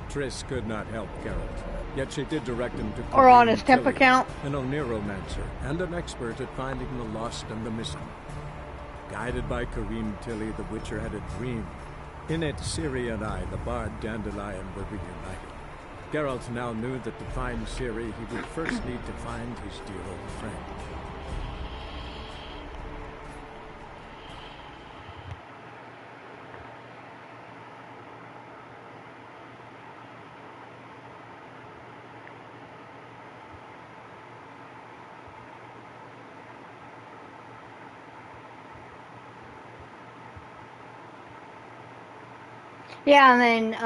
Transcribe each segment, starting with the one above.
Triss could not help Geralt, yet she did direct him to Or on his temp account. an Oniromancer and an expert at finding the lost and the missing. Guided by Karim Tilly, the Witcher had a dream. In it, Ciri and I, the bard Dandelion, were reunited. Geralt now knew that to find Ciri, he would first need to find his dear old friend. Yeah, and then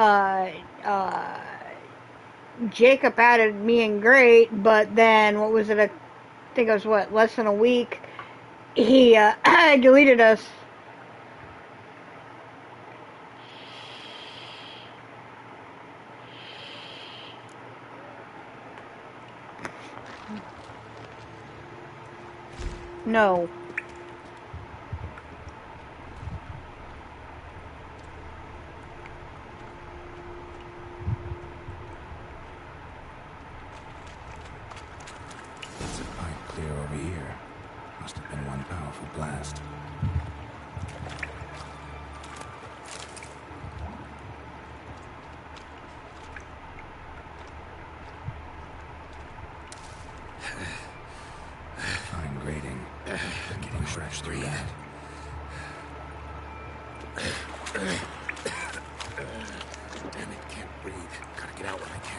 Jacob added me and Great, but then what was it? I think it was what, less than a week. He deleted us. No. It's a pipe clear over here. Must have been one powerful blast. Fine grading. Getting fresh through that. Damn it, can't breathe. Gotta get out when I can.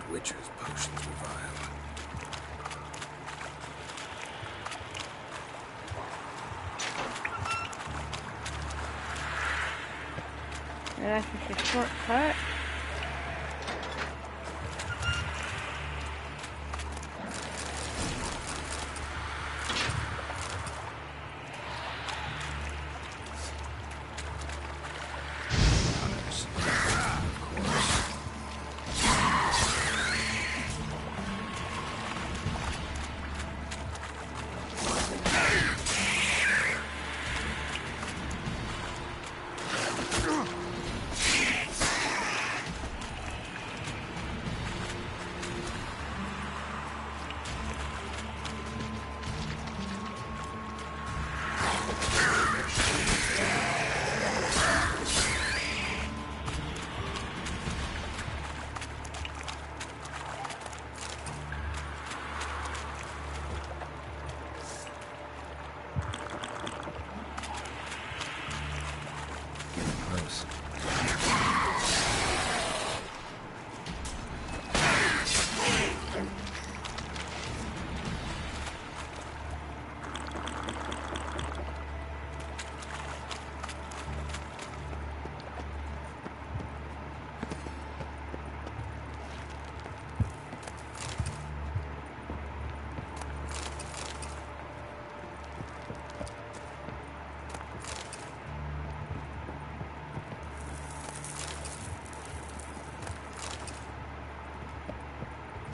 Witcher's potions were vile. Yeah, that's just a shortcut.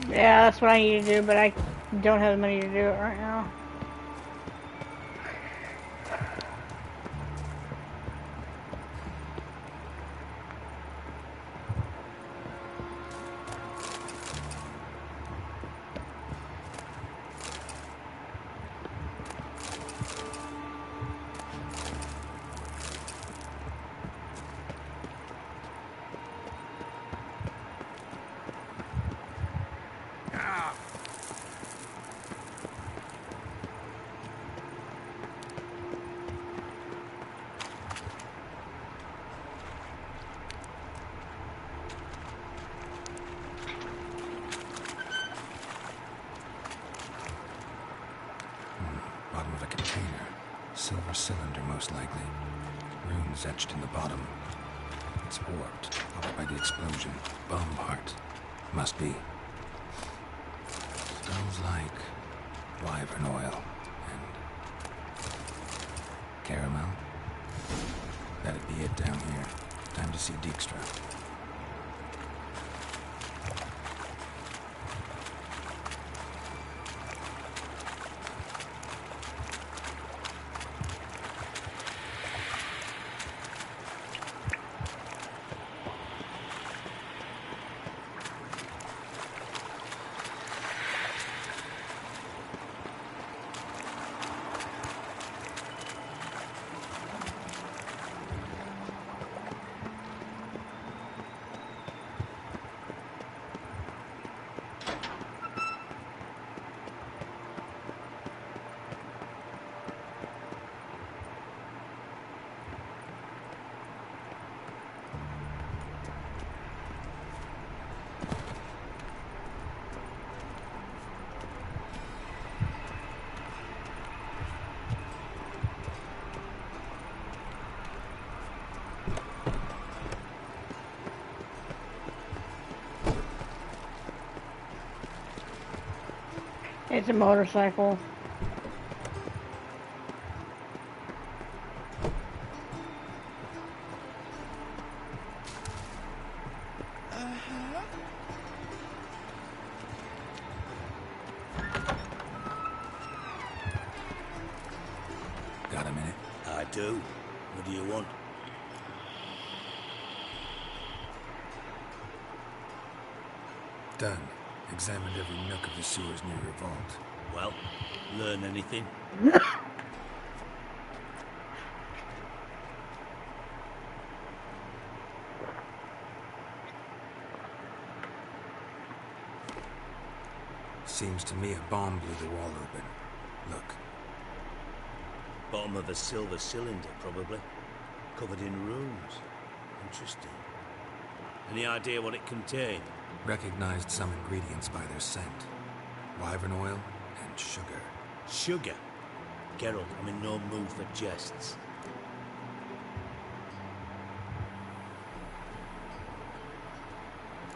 Yeah, that's what I need to do, but I don't have the money to do it right now. silver cylinder, most likely. Runes etched in the bottom. It's warped, probably by the explosion. Bomb part. Must be. Smells like wyvern oil and caramel. That'd be it down here. Time to see Dijkstra. It's a motorcycle. Got a minute? I do. What do you want? Done. Examined every nook of the sewers near your vault. Well, learn anything? Seems to me a bomb blew the wall open. Look. Bottom of a silver cylinder, probably. Covered in runes. Interesting. Any idea what it contained? Recognized some ingredients by their scent. Wyvern oil and sugar. Sugar? Geralt, I'm in no mood for jests.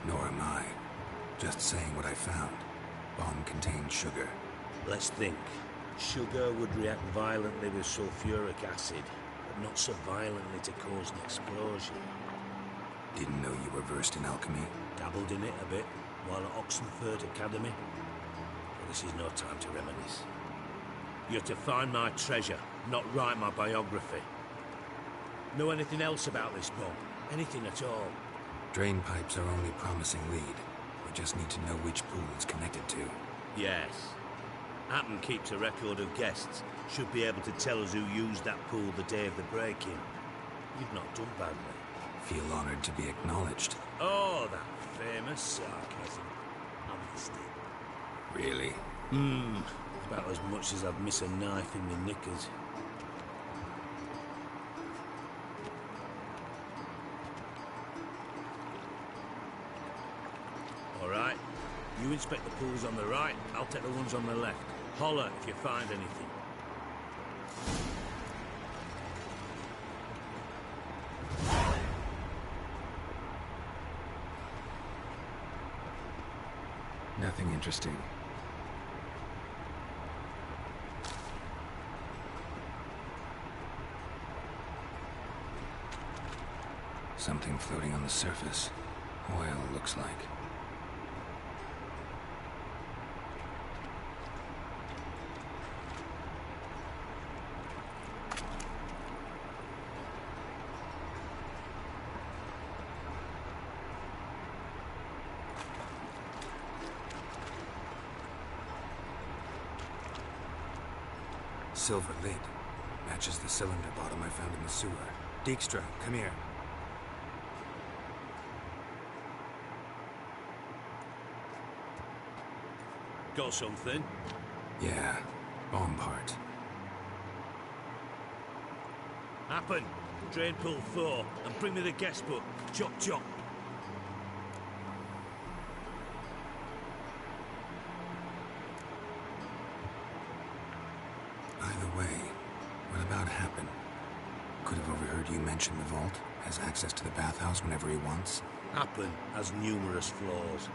Nor am I. Just saying what I found. Bomb contained sugar. Let's think. Sugar would react violently with sulfuric acid, but not so violently to cause an explosion. Didn't know you were versed in alchemy. Dabbled in it a bit while at Oxenford Academy. But this is no time to reminisce. You're to find my treasure, not write my biography. Know anything else about this bomb? Anything at all? Drain pipes are only promising lead. We just need to know which pool it's connected to. Yes. Appen keeps a record of guests. Should be able to tell us who used that pool the day of the break-in. You've not done badly. Feel honored to be acknowledged. Oh, that famous sarcasm. I missed it. Really? About as much as I'd miss a knife in my knickers. All right. You inspect the pools on the right, I'll take the ones on the left. Holler if you find anything. Nothing interesting. Something floating on the surface. Oil, looks like. Silver lid. Matches the cylinder bottom I found in the sewer. Dijkstra, come here. Got something? Yeah, bomb part. Happen. Drain pool 4 and bring me the guest book. Chop chop. Either way, what about Happen? Could have overheard you mention the vault. Has access to the bathhouse whenever he wants. Happen has numerous flaws.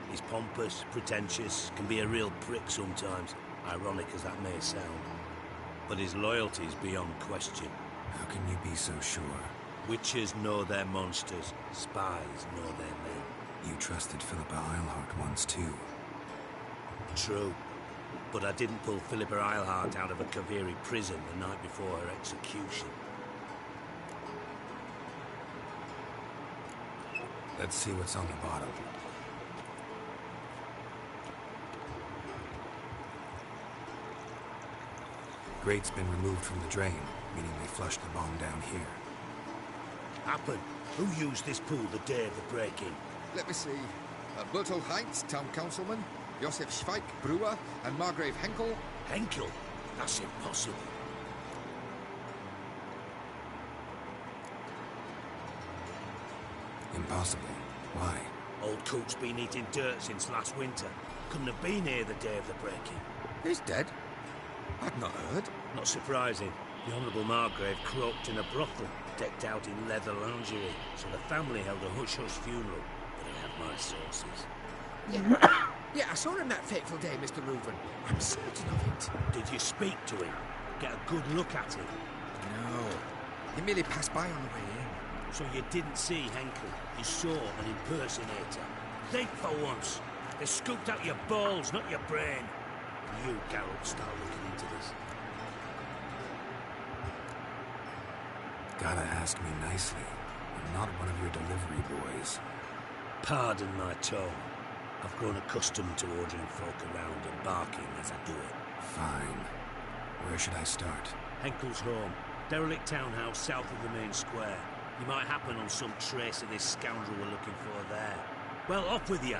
He's pompous, pretentious, can be a real prick sometimes, ironic as that may sound. But his loyalty's beyond question. How can you be so sure? Witches know their monsters, spies know their men. You trusted Philippa Eilhart once too. True. But I didn't pull Philippa Eilhart out of a Kaviri prison the night before her execution. Let's see what's on the bottom. Grate's been removed from the drain, meaning they flushed the bomb down here. Happen. Who used this pool the day of the break-in? Let me see. Bertel Heinz, town councilman, Josef Schweik, brewer, and Margrave Henkel. Henkel? That's impossible. Impossible. Why? Old Coot's been eating dirt since last winter. Couldn't have been here the day of the break-in. He's dead? I'd not heard. Not surprising. The Honourable Margrave croaked in a brothel, decked out in leather lingerie, so the family held a hush-hush funeral. But I have my sources. Yeah, I saw him that fateful day, Mr. Reuven. I'm certain of it. Did you speak to him? Get a good look at him? No. He merely passed by on the way in. So you didn't see Henkel? You saw an impersonator? Think for once. They scooped out your balls, not your brain. And you, Geralt, start looking into this. Gotta ask me nicely. I'm not one of your delivery boys. Pardon my tone. I've grown accustomed to ordering folk around and barking as I do it. Fine. Where should I start? Henkel's home. Derelict townhouse south of the main square. You might happen on some trace of this scoundrel we're looking for there. Well, off with you!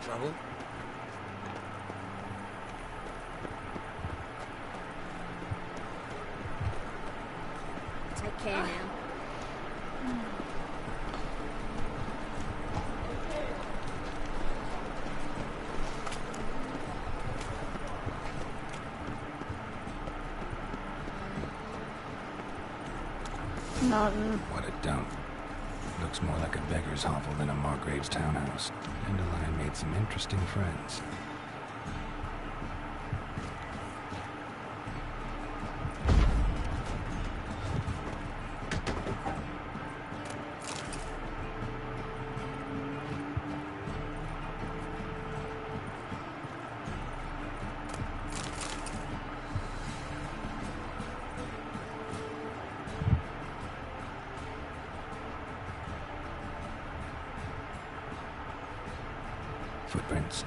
Trouble? Take care now. Nothing. What a dump. Looks more like a beggar's hovel than a Margrave's townhouse. Dandelion made some interesting friends. Footprints.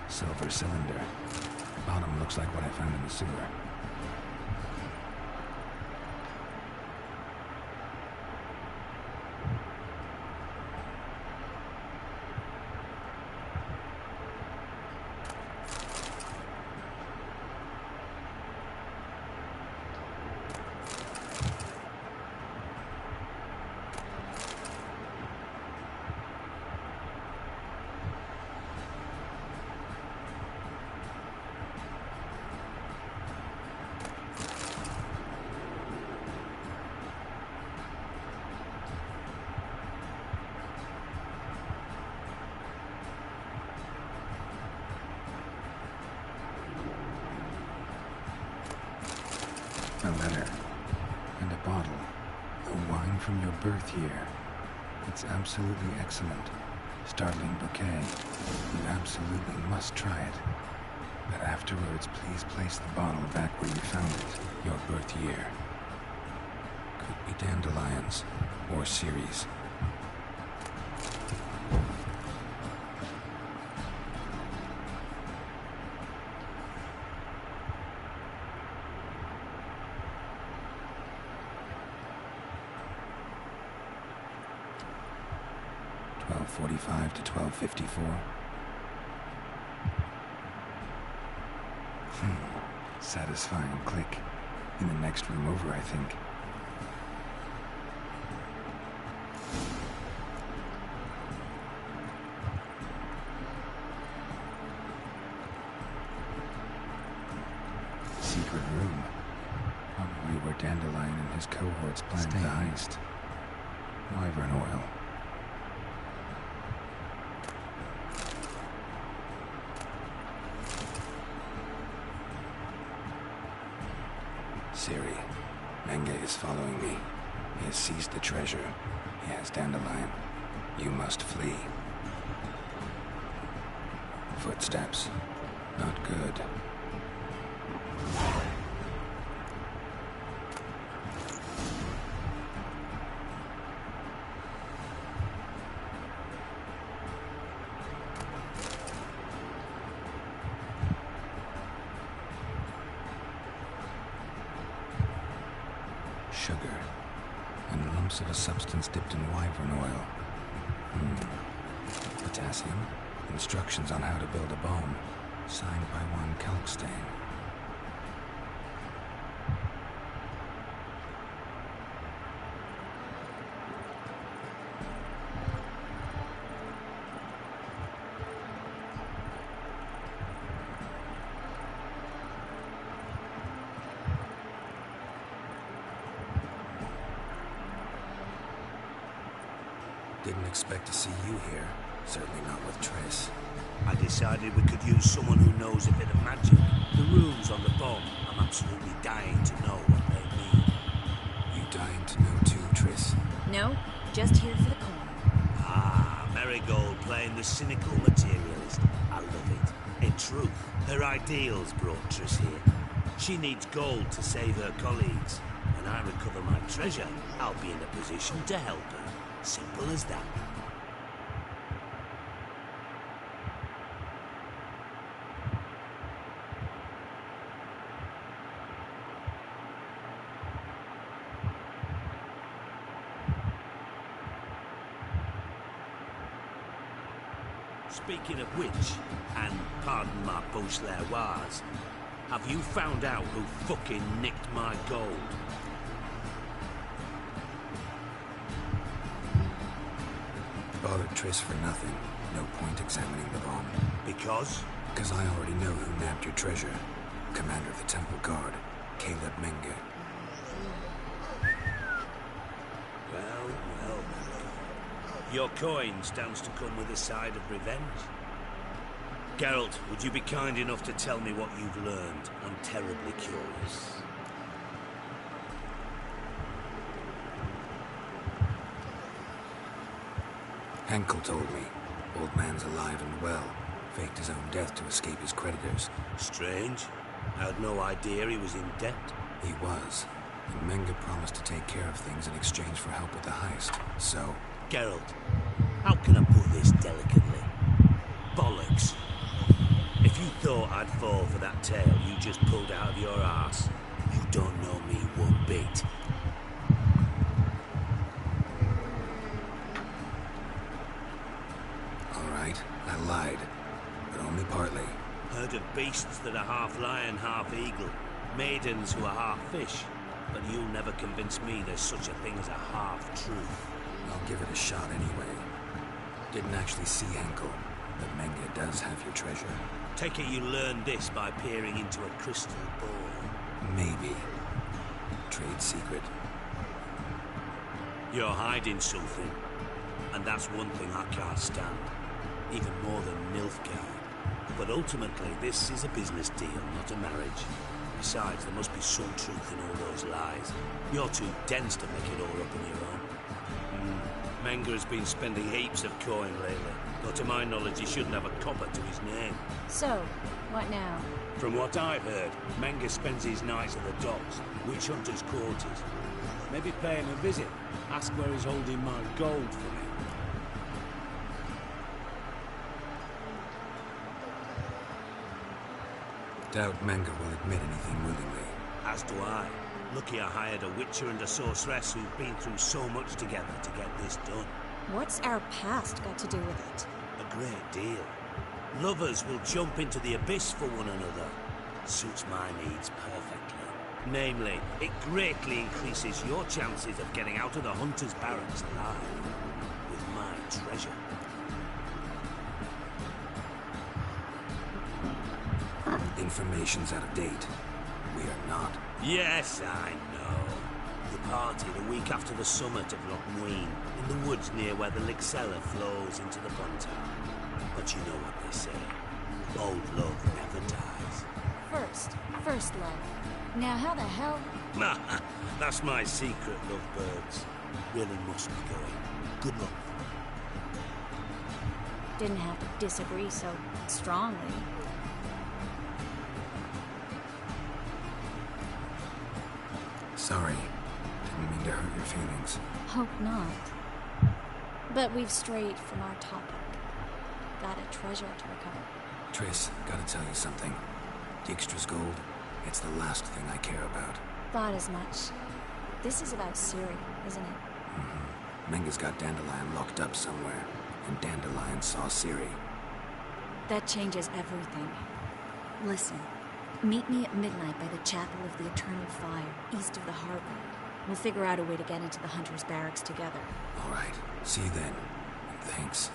Silver cylinder. Bottom looks like what I found in the sewer. A letter. And a bottle. The wine from your birth year. It's absolutely excellent. Startling bouquet. You absolutely must try it. But afterwards, please place the bottle back where you found it. Your birth year. Could be dandelions. Or Ceres. 1245 to 1254. Satisfying click. In the next room over, I think. Secret room. Probably where Dandelion and his cohorts planned the heist. Wyvern oil. Siri, Menge is following me. He has seized the treasure. He has Dandelion. You must flee. Footsteps. Not good. Sugar, and lumps of a substance dipped in wyvern oil. Potassium, instructions on how to build a bomb, signed by one Kalkstain. Didn't expect to see you here. Certainly not with Triss. I decided we could use someone who knows a bit of magic. The runes on the bomb, I'm absolutely dying to know what they mean. You dying to know too, Triss? No, just here for the coin. Ah, Marigold playing the cynical materialist. I love it. In truth, her ideals brought Triss here. She needs gold to save her colleagues. When I recover my treasure, I'll be in a position to help her. Simple as that. Speaking of which, and pardon my Beauclervoise, have you found out who fucking nicked my gold? Bothered Triss for nothing. No point examining the bomb. Because? Because I already know who nabbed your treasure. Commander of the Temple Guard, Caleb Menge. Well. Your coin stands to come with a side of revenge. Geralt, would you be kind enough to tell me what you've learned? I'm terribly curious. Henkel told me. Old man's alive and well. Faked his own death to escape his creditors. Strange. I had no idea he was in debt. He was. And Menge promised to take care of things in exchange for help with the heist. So... Geralt, how can I put this delicately? Bollocks. If you thought I'd fall for that tale you just pulled out of your arse, you don't know me one bit. Alright, I lied. But only partly. Heard of beasts that are half lion, half eagle. Maidens who are half fish. But you'll never convince me there's such a thing as a half-truth. I'll give it a shot anyway. Didn't actually see Henkel, but Menge does have your treasure. Take it you learned this by peering into a crystal ball. Maybe. Trade secret. You're hiding something. And that's one thing I can't stand. Even more than Nilfgaard. But ultimately, this is a business deal, not a marriage. Besides, there must be some truth in all those lies. You're too dense to make it all up on your own. Menge has been spending heaps of coin lately. Though to my knowledge, he shouldn't have a copper to his name. So, what now? From what I've heard, Menge spends his nights at the docks, witch hunters' quarters. Maybe pay him a visit. Ask where he's holding my gold for me. Doubt Menge will admit anything willingly. As do I. Lucky I hired a witcher and a sorceress who've been through so much together to get this done. What's our past got to do with it? A great deal. Lovers will jump into the abyss for one another. Suits my needs perfectly. Namely, it greatly increases your chances of getting out of the Hunter's barracks alive with my treasure. Information's out of date. We are not. Yes, I know. The party the week after the summit of Loch Muin, in the woods near where the Lixella flows into the Buntar. But you know what they say. Old love never dies. First love. Now how the hell? That's my secret, lovebirds. Really must be going. Good luck. Didn't have to disagree so strongly. Sorry. Didn't mean to hurt your feelings. Hope not. But we've strayed from our topic. Got a treasure to recover. Triss, gotta tell you something. Dijkstra's gold, it's the last thing I care about. Thought as much. This is about Ciri, isn't it? Mm-hmm. Menga's got Dandelion locked up somewhere, and Dandelion saw Ciri. That changes everything. Listen, meet me at midnight by the Chapel of the Eternal Fire, east of the harbor. We'll figure out a way to get into the Hunter's barracks together. All right. See you then. And thanks.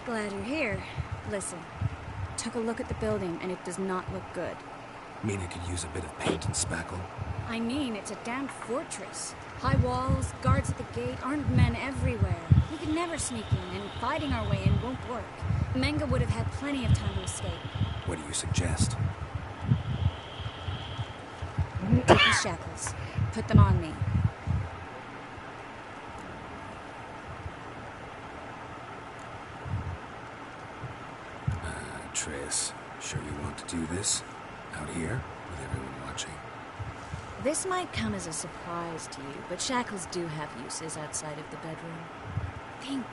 Glad you're here. Listen, took a look at the building and it does not look good. Mean it could use a bit of paint and spackle? I mean, it's a damn fortress. High walls, guards at the gate, armed men everywhere. We could never sneak in, and fighting our way in won't work. Menga would have had plenty of time to escape. What do you suggest? Take these shackles. Put them on me. Triss, sure you want to do this? Out here, with everyone watching? This might come as a surprise to you, but shackles do have uses outside of the bedroom. Think.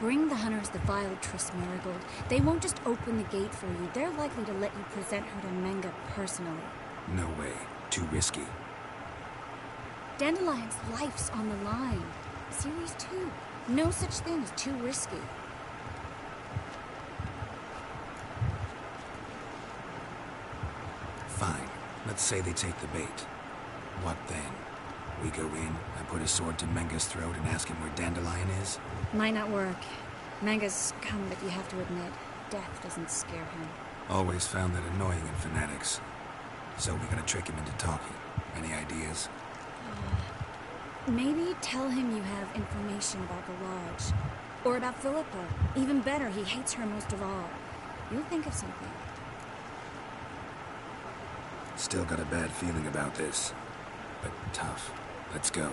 Bring the hunters the vile Triss Marigold. They won't just open the gate for you. They're likely to let you present her to Menga personally. No way. Too risky. Dandelion's life's on the line. Series 2. No such thing as too risky. Fine. Let's say they take the bait. What then? We go in, I put a sword to Menga's throat and ask him where Dandelion is? Might not work. Menga's scum, but you have to admit, death doesn't scare him. Always found that annoying in fanatics. So we gotta trick him into talking. Any ideas? Maybe tell him you have information about the Lodge. Or about Philippa. Even better, he hates her most of all. You'll think of something. Still got a bad feeling about this. But tough. Let's go.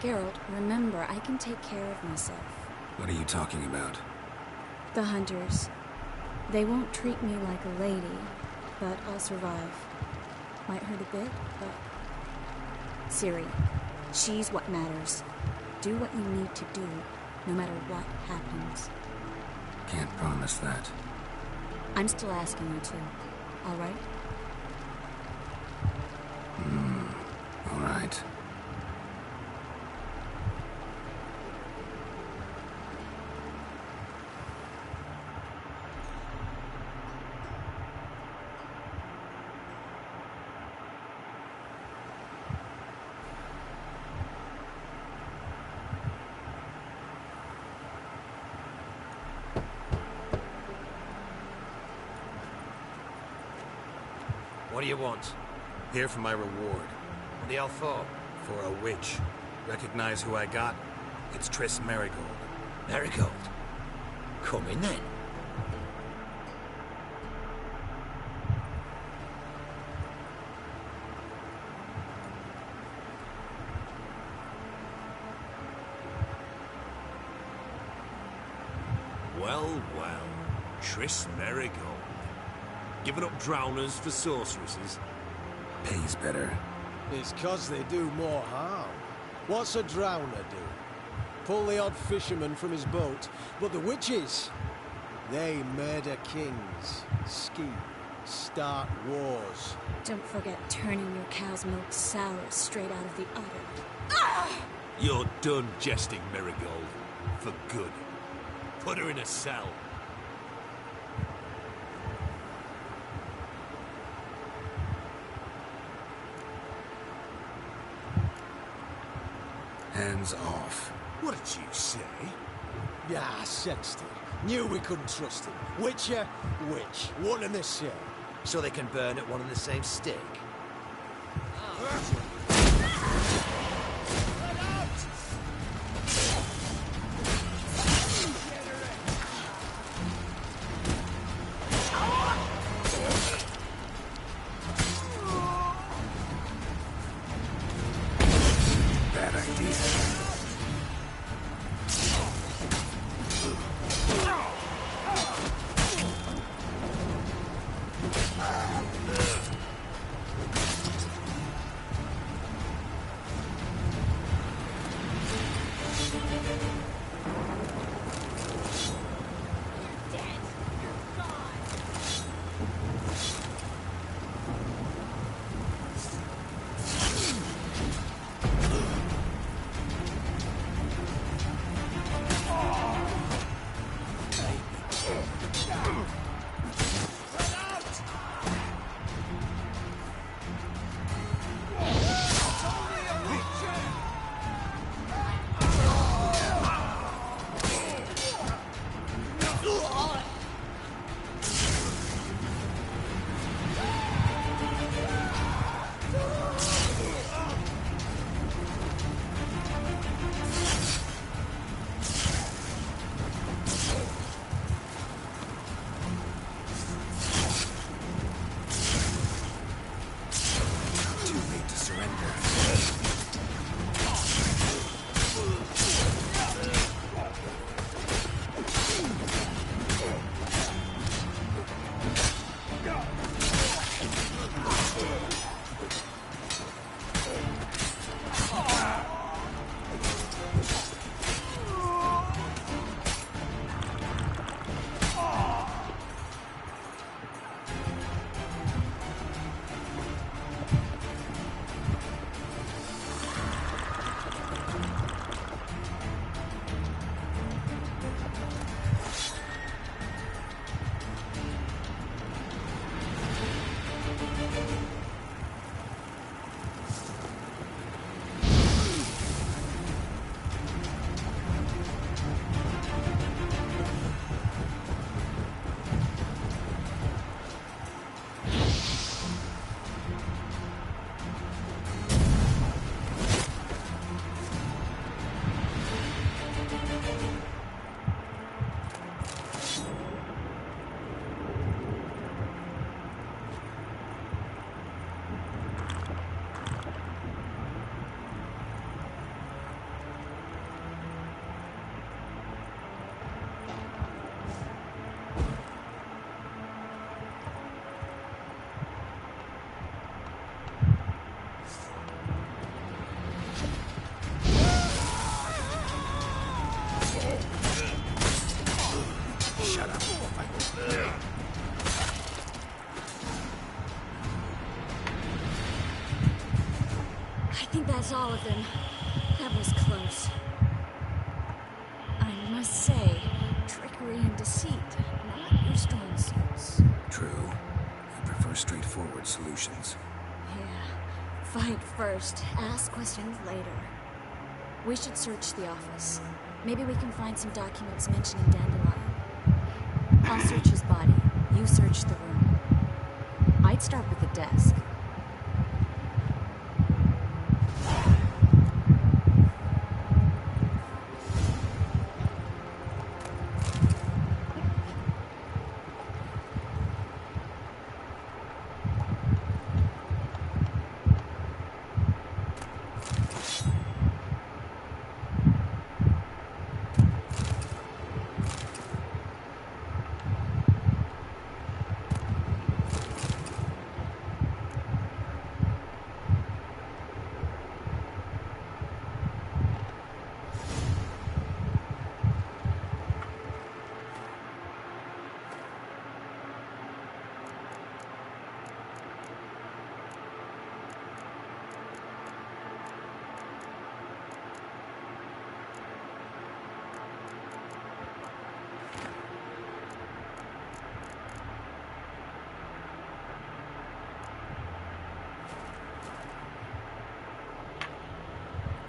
Geralt, remember, I can take care of myself. What are you talking about? The hunters. They won't treat me like a lady, but I'll survive. Might hurt a bit, but... Ciri, she's what matters. Do what you need to do, no matter what happens. Can't promise that. I'm still asking you to, all right? All right. What do you want? Here for my reward. What the hell for? For a witch. Recognize who I got? It's Triss Marigold. Marigold? Come in then. Well, well. Triss Marigold. Giving up drowners for sorceresses. Pays better. It's 'cause they do more harm. What's a drowner do? Pull the odd fisherman from his boat. But the witches, they murder kings, scheme, start wars. Don't forget turning your cow's milk sour straight out of the udder. You're done jesting, Marigold. For good. Put her in a cell. Hands off. What did you say? Yeah, I sensed it. Knew we couldn't trust him. Witcher, witch. One and the same. So they can burn at one and the same stick. Bad idea. I think that's all of them. That was close. I must say, trickery and deceit, not your strong suits. True. I prefer straightforward solutions. Yeah. Fight first, ask questions later. We should search the office. Maybe we can find some documents mentioning Dandelion. I'll search his body. You search the room. I'd start with the desk.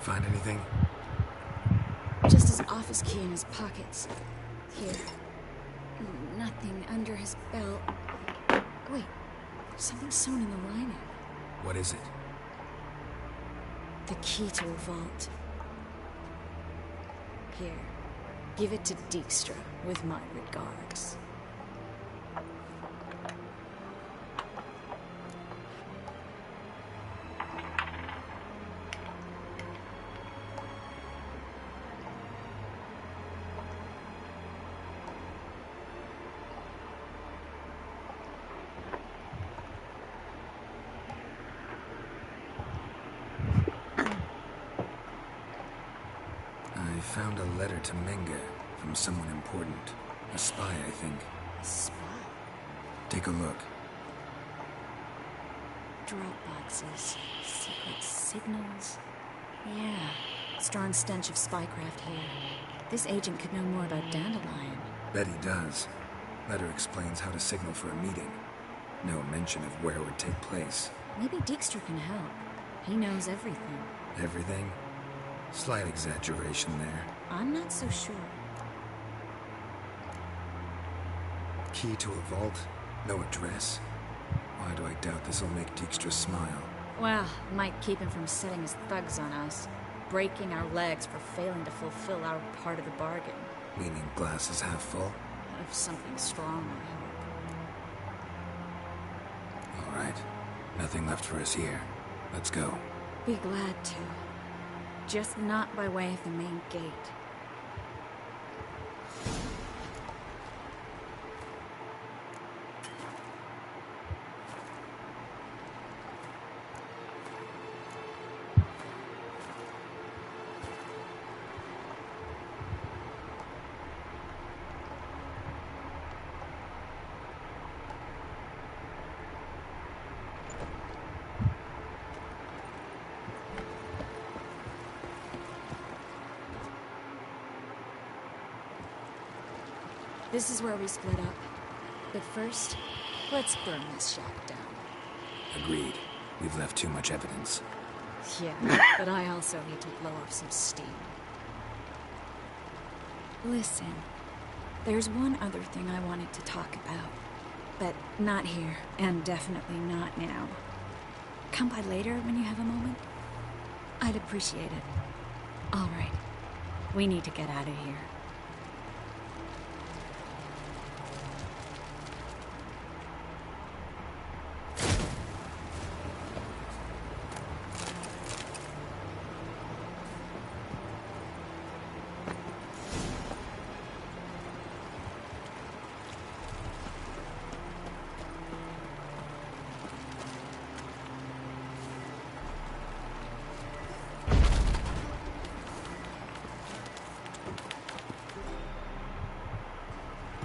Find anything? Just his office key in his pockets. Here. Nothing under his belt. Wait, something sewn in the lining. What is it? The key to a vault. Here. Give it to Dijkstra with my regards. I found a letter to Menge from someone important. A spy, I think. A spy? Take a look. Drop boxes. Secret signals. Yeah. Strong stench of spycraft here. This agent could know more about Dandelion. Bet he does. Letter explains how to signal for a meeting. No mention of where it would take place. Maybe Dijkstra can help. He knows everything. Everything? Slight exaggeration there. I'm not so sure. Key to a vault? No address? Why do I doubt this'll make Dijkstra smile? Well, might keep him from setting his thugs on us. Breaking our legs for failing to fulfill our part of the bargain. Meaning glass is half full? Of something strong, I hope. All right. Nothing left for us here. Let's go. Be glad to. Just not by way of the main gate. This is where we split up. But first, let's burn this shack down. Agreed. We've left too much evidence. Yeah, but I also need to blow off some steam. Listen, there's one other thing I wanted to talk about. But not here, and definitely not now. Come by later when you have a moment? I'd appreciate it. All right. We need to get out of here.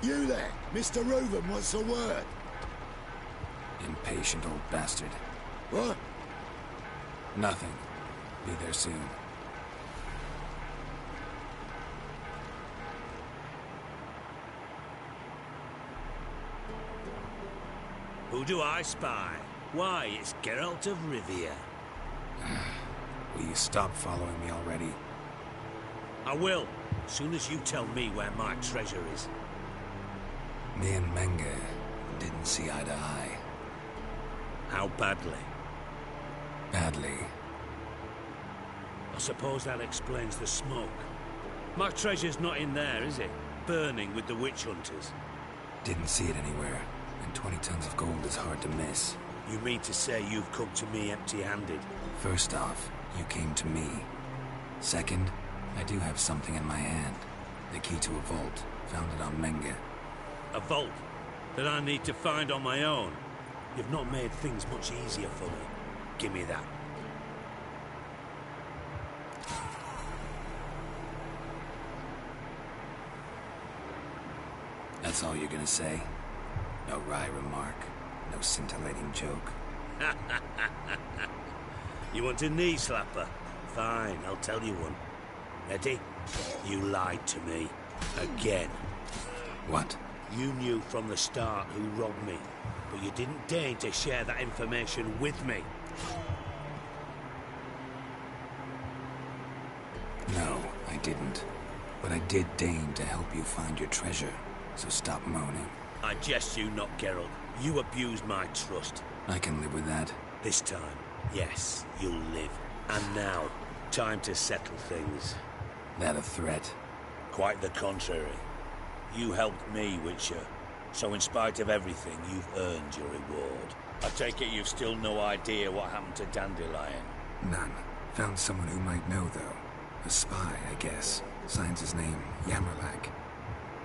You there, Mr. Reuven wants a word. Impatient old bastard. What? Nothing. Be there soon. Who do I spy? Why, it's Geralt of Rivia. Will you stop following me already? I will, as soon as you tell me where my treasure is. Me and Menge didn't see eye to eye. How badly? Badly. I suppose that explains the smoke. My treasure's not in there, is it? Burning with the witch hunters. Didn't see it anywhere, and 20 tons of gold is hard to miss. You mean to say you've come to me empty-handed? First off, you came to me. Second, I do have something in my hand. The key to a vault, founded on Menge. A vault that I need to find on my own? You've not made things much easier for me. Give me that. That's all you're gonna say? No wry remark, no scintillating joke. You want a knee slapper? Fine, I'll tell you one. Ready? You lied to me. Again. What? You knew from the start who robbed me, but you didn't deign to share that information with me. No, I didn't. But I did deign to help you find your treasure, so stop moaning. I jest you not, Geralt. You abused my trust. I can live with that. This time, yes, you'll live. And now, time to settle things. That a threat? Quite the contrary. You helped me, Witcher. So in spite of everything, you've earned your reward. I take it you've still no idea what happened to Dandelion? None. Found someone who might know, though. A spy, I guess. Signs his name, Yamerlak.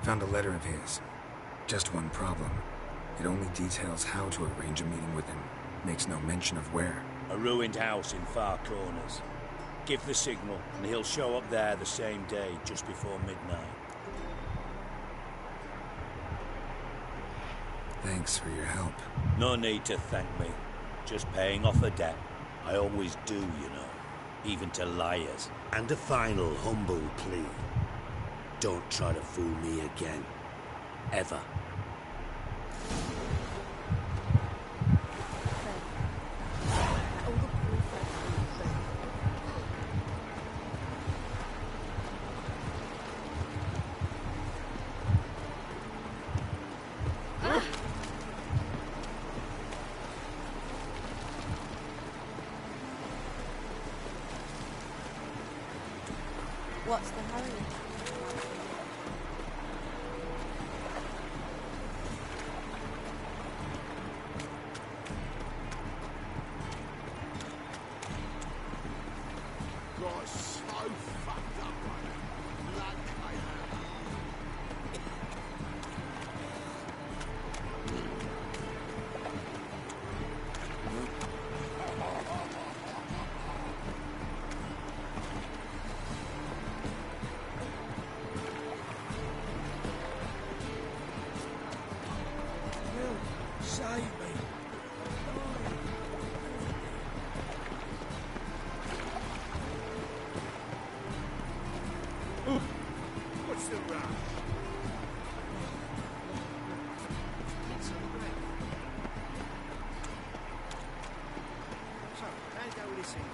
Found a letter of his. Just one problem. It only details how to arrange a meeting with him. Makes no mention of where. A ruined house in Far Corners. Give the signal, and he'll show up there the same day, just before midnight. Thanks for your help. No need to thank me. Just paying off a debt. I always do, you know. Even to liars. And a final humble plea. Don't try to fool me again. Ever. What's the hurry? Got so fucked up, mate. Like Save me. What's the rush? It's all right. So, how go with this thing?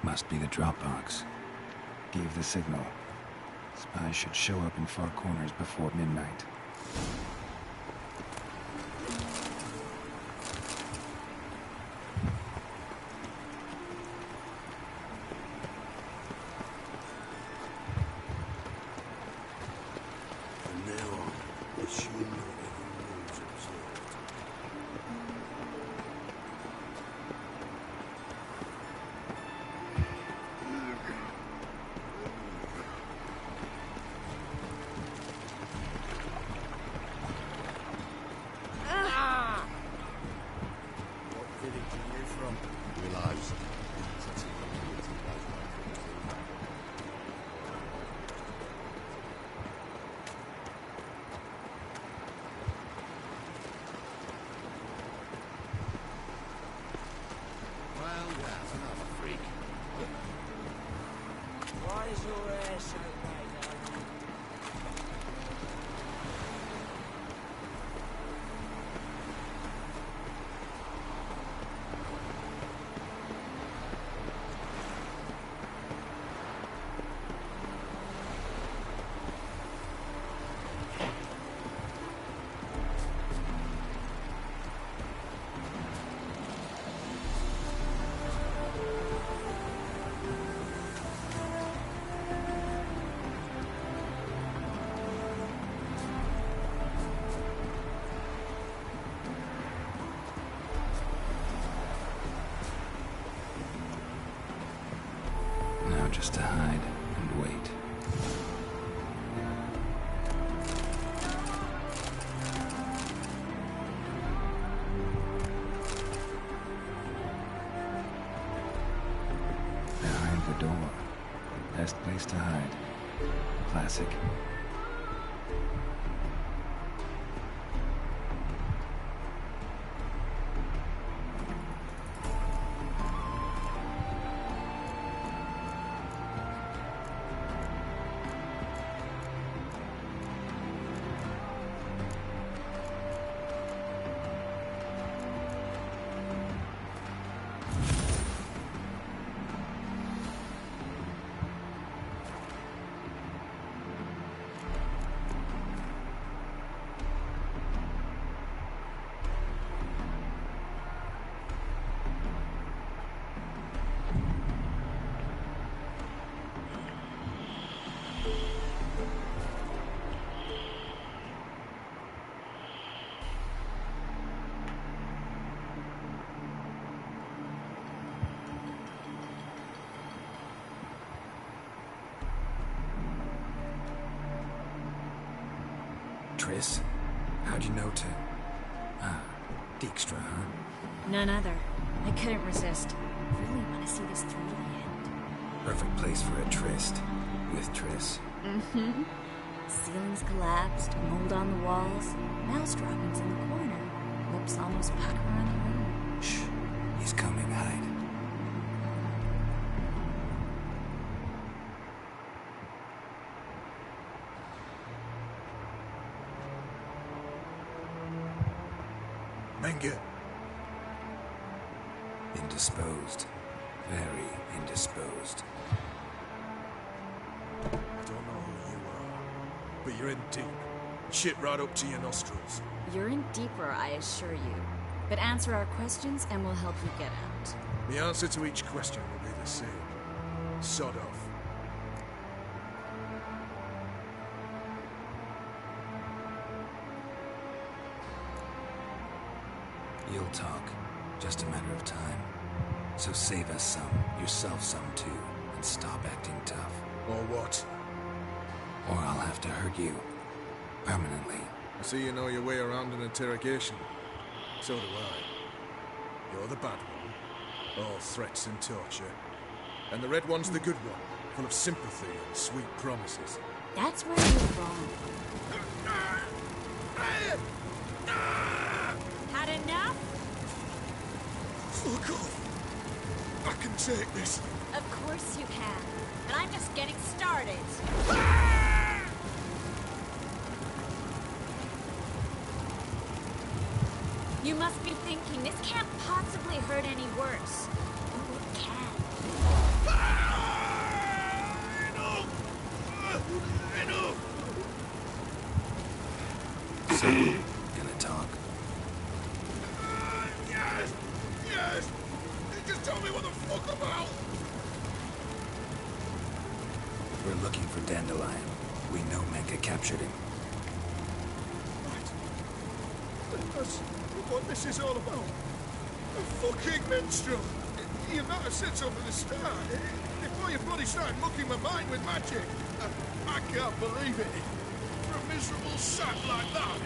Must be the Dropbox. Gave the signal. Spies should show up in Far Corners before midnight. From now on, assume no evil moves observed. What village are you from? Willows. Well, another freak. Why is your hair so white? just to hide and wait. Behind the door. Best place to hide. Classic. Triss? How'd you know to... Dijkstra, huh? None other. I couldn't resist. Really want to see this through to the end. Perfect place for a tryst. With Triss. Mm-hmm. Ceilings collapsed, mold on the walls, mouse droppings in the corner, lips almost pucker on the room. Shh. He's coming, hide. Menge. Indisposed. Very indisposed. I don't know who you are, but you're in deep. Shit right up to your nostrils. You're in deeper, I assure you. But answer our questions and we'll help you get out. The answer to each question will be the same. Sod off. You'll talk. Just a matter of time. So save us some, yourself some too, and stop acting tough. Or what? Or I'll have to hurt you. Permanently. I see you know your way around an interrogation. So do I. You're the bad one. All threats and torture. And the red one's the good one, full of sympathy and sweet promises. That's where you're wrong. Had enough? Fuck off! I can take this. Of course you can. And I'm just getting started. You must be thinking, this can't possibly hurt any worse. Oh, it can. So, gonna talk? Yes! Yes! Just tell me what the fuck about! We're looking for Dandelion. We know Menge captured him. Right. That's what this is all about. A fucking minstrel! You might have said so from the start. Before you bloody started mucking my mind with magic. I can't believe it. For a miserable sap like that.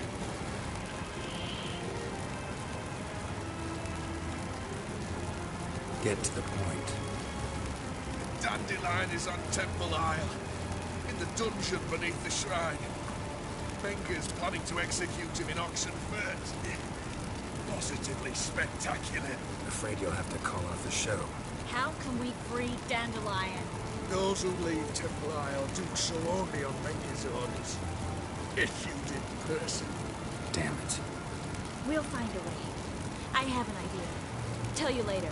Get to the point. Dandelion is on Temple Isle, in the dungeon beneath the shrine. Menge's planning to execute him in Oxenfurt. Positively spectacular. Afraid you'll have to call off the show. How can we free Dandelion? Those who leave Temple Isle do so only on Menge's orders. Issued in person. Damn it. We'll find a way. I have an idea. Tell you later.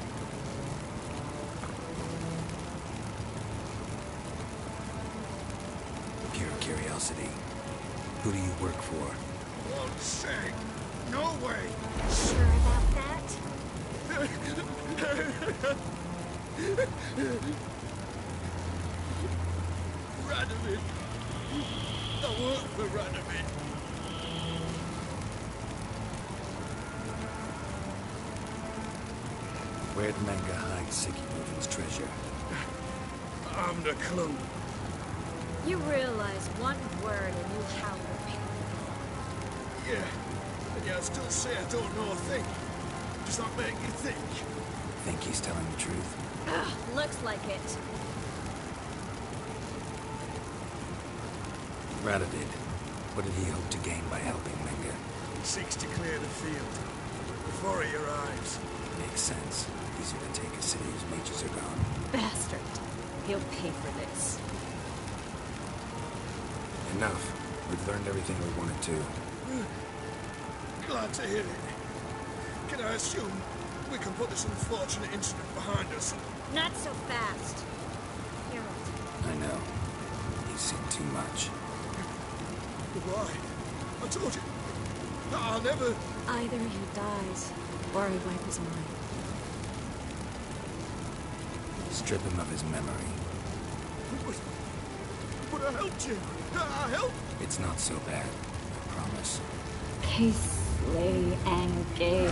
Pure curiosity. Who do you work for? Won't say. No way. Sure about that? Radovid. I work for Radovid. Where'd Menge hide Siggy Moving's treasure? haven't a clue. You realize one word and you howl the pain. Yeah, and yet I still say I don't know a thing. Does that make you think? Think he's telling the truth? Ugh, looks like it. Rather did. What did he hope to gain by helping Menga? He seeks to clear the field before he arrives. Makes sense. Easier to take a city whose mages are gone. Bastard. He'll pay for this. Enough. We've learned everything we wanted to. Glad to hear it. Can I assume we can put this unfortunate incident behind us? Not so fast. Harold. I know. He's seen too much. But why? I told you. I'll never... Either he dies, or I wipe his mind. Strip him of his memory. But I helped you. I helped. It's not so bad. I promise. Casely and Gabe.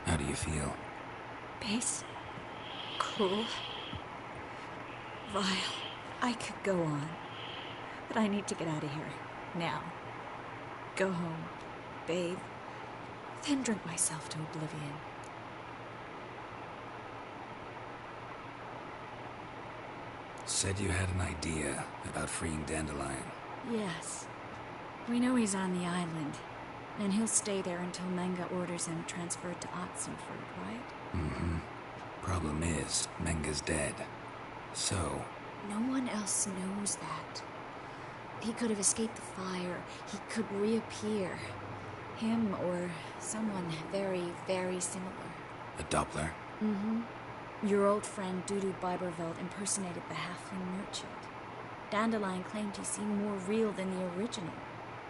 How do you feel? Base. Cruel. Vile. I could go on. But I need to get out of here. Now. Go home. Bathe. Then drink myself to oblivion. Said you had an idea about freeing Dandelion. Yes. We know he's on the island. And he'll stay there until Menga orders him transferred to Oxenford, right? Mm-hmm. Problem is, Menga's dead. So... No one else knows that. He could have escaped the fire. He could reappear. Him or someone very, very similar. A Doppler? Mm-hmm. Your old friend Dudu Biberveld impersonated the halfling merchant. Dandelion claimed he seemed more real than the original.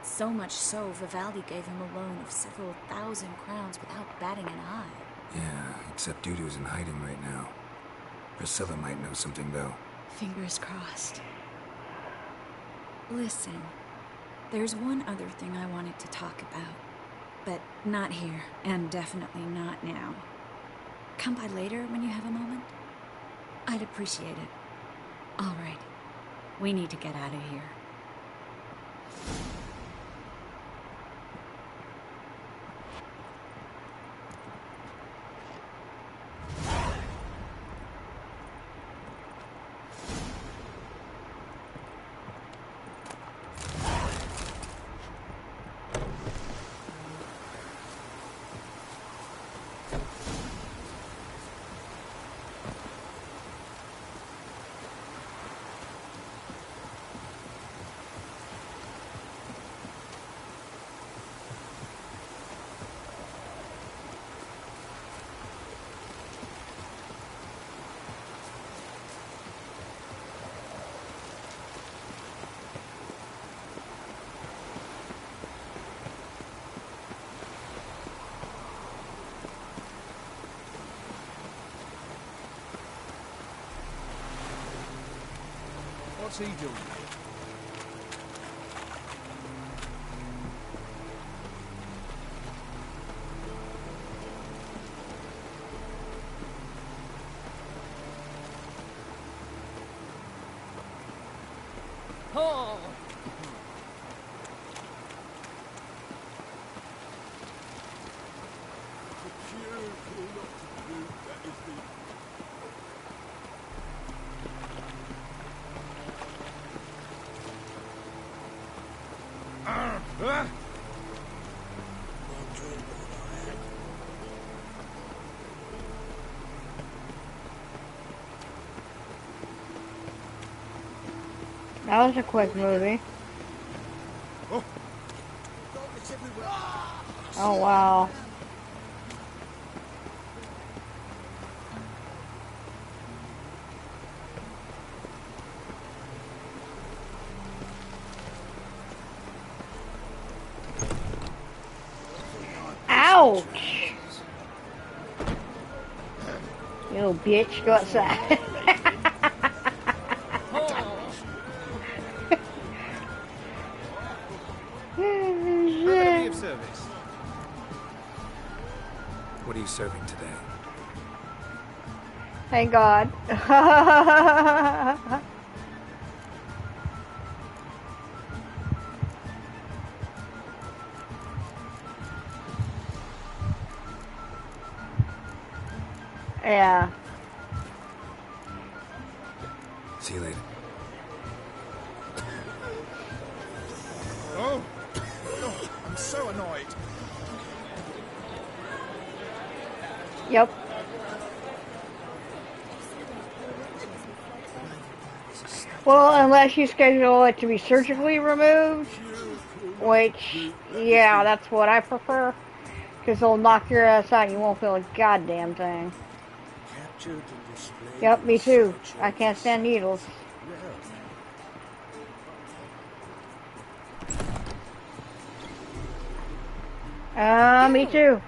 So much so, Vivaldi gave him a loan of several thousand crowns without batting an eye. Yeah, except Dudu's in hiding right now. Priscilla might know something, though. Fingers crossed. Listen, there's one other thing I wanted to talk about. But not here, and definitely not now. Come by later when you have a moment? I'd appreciate it. All right. We need to get out of here. What's he doing? Oh! That was a quick movie. Oh wow. Ouch! You little bitch, go outside. How may I be of service? you serving today? Thank God. Yeah. See you later. Oh, I'm so annoyed. Yep. Well, unless you schedule it to be surgically removed, which, yeah, that's what I prefer. Because they'll knock your ass out and you won't feel a goddamn thing. Captured and displayed Yep, in me a too. sideshow I can't stand needles. Me too.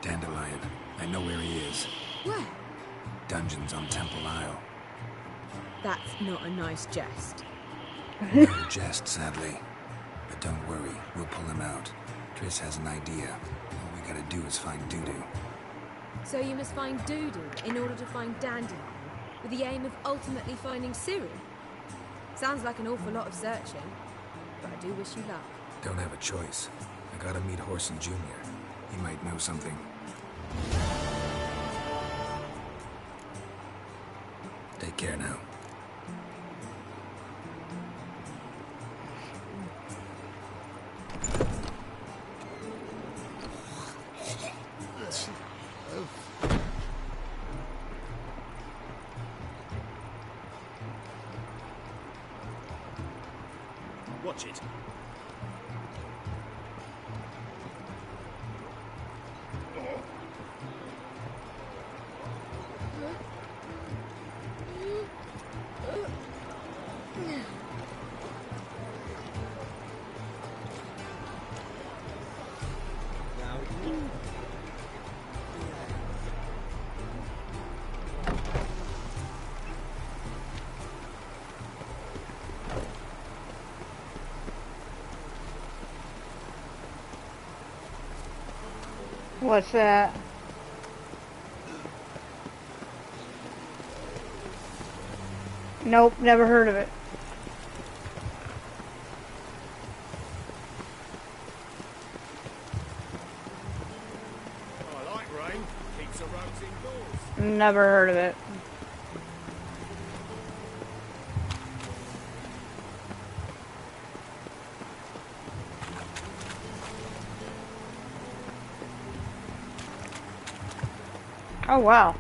Dandelion. I know where he is. Where? Dungeons on Temple Isle. That's not a nice jest. No jest, sadly. But don't worry, we'll pull him out. Triss has an idea. All we gotta do is find Dudu. So you must find Dudu in order to find Dandelion, with the aim of ultimately finding Ciri? Sounds like an awful lot of searching, but I do wish you luck. Don't have a choice. I gotta meet Horson Jr. He might know something. Take care now. Watch it. What's that? Nope, never heard of it. I like rain. Keeps the roads indoors. Never heard of it. Oh, wow.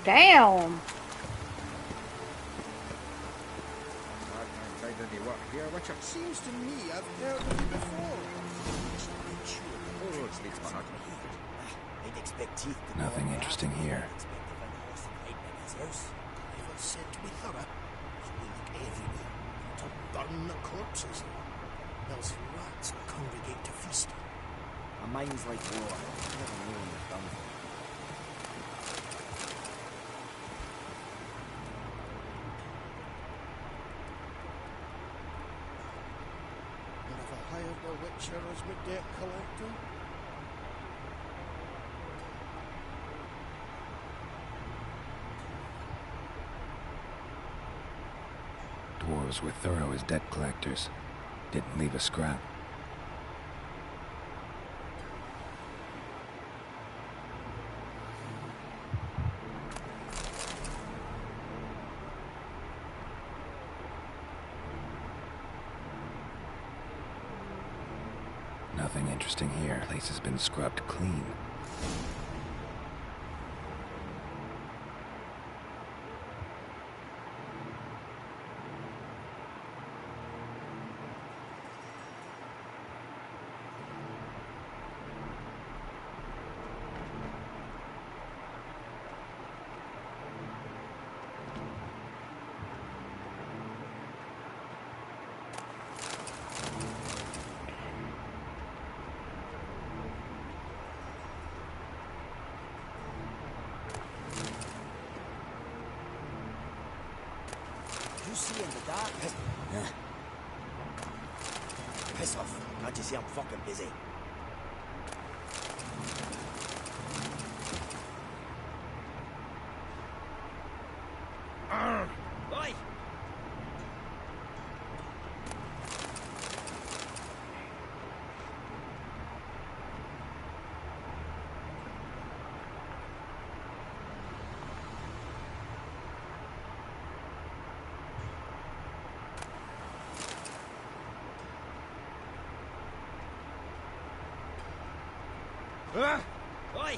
Damn. I can't find any work here, which it seems to me I've heard of you before. Oh, it sleeps my heart. I'd expect teeth to Nothing go interesting here. Never said to be thorough. So we look everywhere. To burn the corpses. Else rats will congregate to feast. A mind's like water. Never know when you're done for. And if I hired a witcher as my debt collector? Dwarves were thorough as debt collectors. Didn't leave a scrap. Nothing interesting here. Place has been scrubbed clean. see in the dark? Piss off. Can't you see I'm fucking busy? Oi! Oi!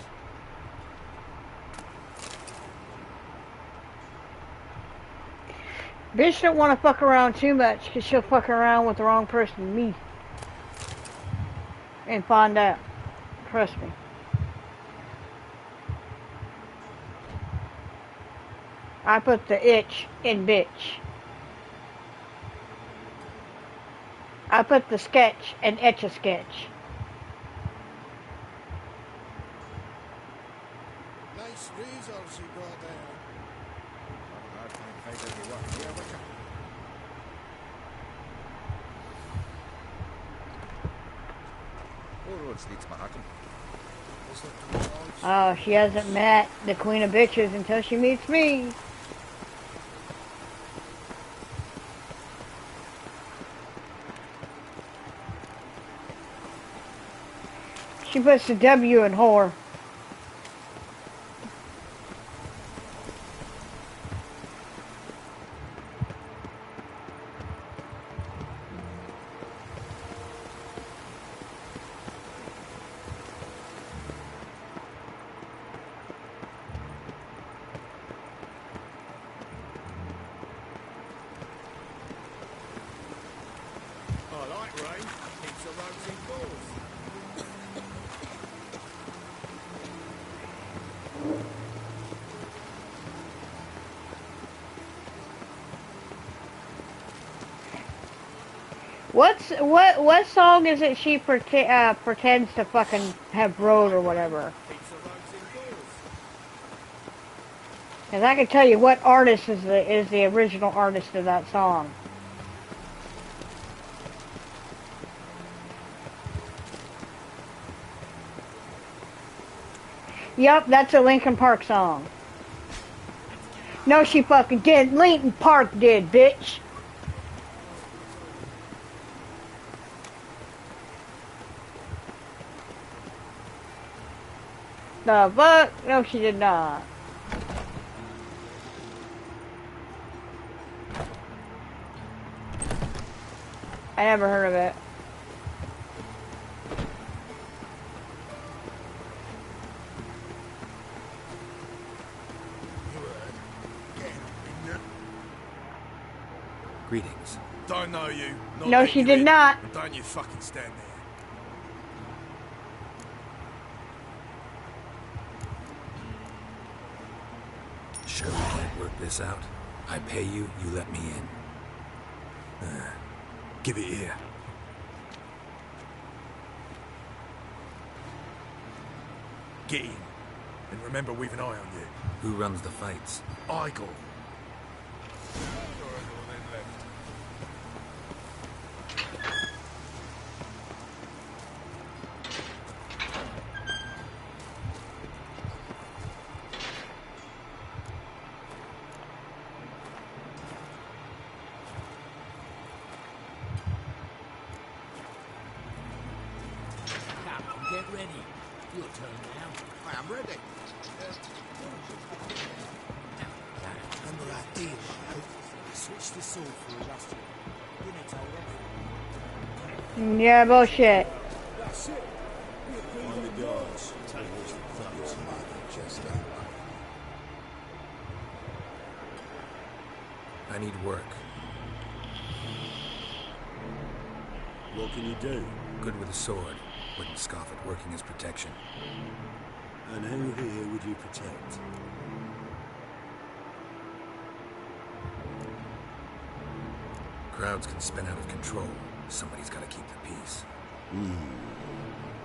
Bitch don't want to fuck around too much, because she'll fuck around with the wrong person, me. And find out. Trust me. I put the itch in bitch. I put the sketch and etch a sketch. Nice results you got there. Hard time finding any work here, Witcher. All roads lead to Manhattan. Oh, she hasn't met the queen of bitches until she meets me. She puts the W in whore. I like rain. Keeps the roads in course. What song is it she pretends to fucking have wrote or whatever? Keeps the roads in course. Cause I can tell you what artist is the original artist of that song. Yup, that's a Linkin Park song. No, she fucking did. Linkin Park did, bitch. The fuck? No, she did not. I never heard of it. Greetings. Don't know you. Not No, let she you did in. not. And don't you fucking stand there. Sure we can't work this out? I pay you, you let me in. Give it here. Get in. And remember we've an eye on you. Who runs the fights? Igor. Get ready. Your turn now. I am ready. Remember that deal, I switched the sword for a last year. Didn't I tell you? Yeah, bullshit. That's it. On the guards. Tables the thumbs. Just I need work. What can you do? Good with a sword. Wouldn't scoff at working as protection. And who here would you protect? Crowds can spin out of control. Somebody's got to keep the peace.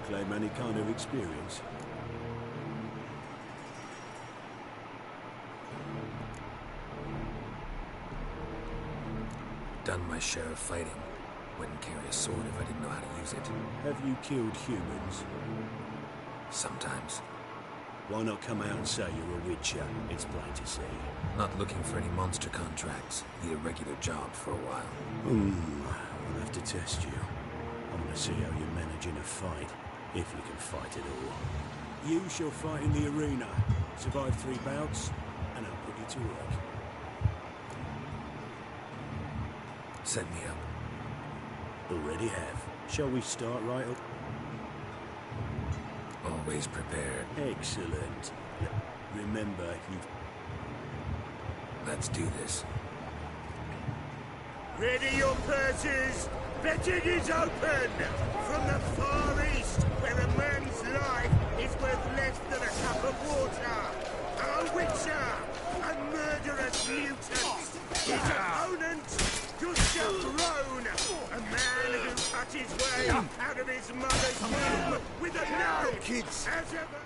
Claim any kind of experience? done my share of fighting. Wouldn't carry a sword if I didn't know how to use it. Have you killed humans? Sometimes. Why not come out and say you're a witcher? It's plain to see. Not looking for any monster contracts. Need a regular job for a while. I'll have to test you. I want to see how you manage in a fight, if you can fight at all. You shall fight in the arena, survive 3 bouts, and I'll put you to work. Set me up. Already have. Shall we start right up? Always prepared. Excellent. Remember, you've... Let's do this. Ready your purses! Betting is open! From the Far East, where a man's life is worth less than a cup of water! A witcher! A murderous mutant! His opponent, Gustav Roan! A man who cut his way out of his mother's womb with a knife! Kids! As ever...